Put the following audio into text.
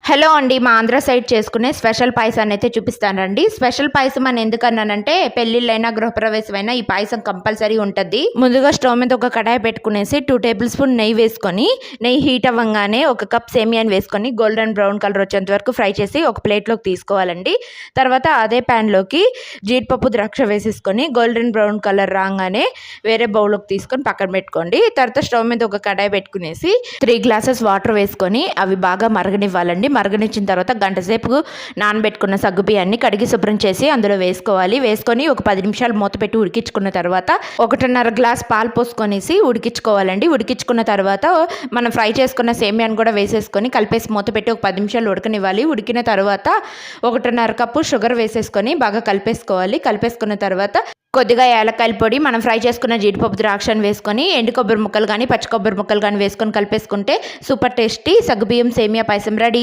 Hello అండి. మా Andhra side చేసుకునే స్పెషల్ పాయసాన్ని అయితే చూపిస్తానండి. స్పెషల్ పాయసం అని ఎందుకన్నానంటే పెళ్ళిళ్ళైనా గృహప్రవేశమైనా ఈ పాయసం కంపల్సరీ ఉంటుంది. ముందుగా స్టవ్ మీద ఒక కడాయి పెట్టుకునేసి 2 టేబుల్ స్పూన్ నెయ్యి వేసుకొని, నెయ్యి హీట్ అవ్వగానే 1 కప్ సేమియాని వేసుకొని గోల్డెన్ బ్రౌన్ కలర్ వచ్చేంత వరకు ఫ్రై చేసి ఒక ప్లేట్లోకి తీసుకోవాలండి. తర్వాత అదే ప్యాన్లోకి జీడిపప్పు ద్రాక్ష వేసేసుకొని గోల్డెన్ బ్రౌన్ కలర్ రాగానే వేరే బౌల్లోకి తీసుకొని పక్కన పెట్టుకోండి. తర్వాత స్టవ్ మీద ఒక కడాయి పెట్టుకునేసి 3 గ్లాసెస్ వాటర్ వేసుకొని అవి బాగా మరగనివ్వాలండి. మరగనిచ్చిన తర్వాత గంట సేపు నానబెట్టుకున్న సగ్గుబియ్యాన్ని కడిగి శుభ్రం చేసి అందులో వేసుకొని ఒక 10 నిమిషాలు మూత పెట్టి ఉడికించుకున్న తర్వాత 1.5 గ్లాస్ పాలు పోసుకొనేసి ఉడికించుకోవాలండి. ఉడికించుకున్న తర్వాత మనం ఫ్రై చేసుకున్న సేమియాన్ని కూడా వేసేసుకొని కలిపేసి మూత పెట్టి ఒక 10 నిమిషాలు ఉడకనివ్వాలి. ఉడికిన తర్వాత 1.5 కప్పు షుగర్ వేసేసుకొని బాగా కలిపేసుకున్న తర్వాత కొద్దిగా యాలక్కాయల పొడి, మనం ఫ్రై చేసుకున్న జీడిపప్పు ద్రాక్షను వేసుకొని ఎండు కొబ్బరి ముక్కలు కానీ పచ్చి కొబ్బరి ముక్కలు కానీ వేసుకొని కలిపేసుకుంటే సూపర్ టేస్టీ సగ్గుబియ్యం సేమియా పాయసం రెడీ.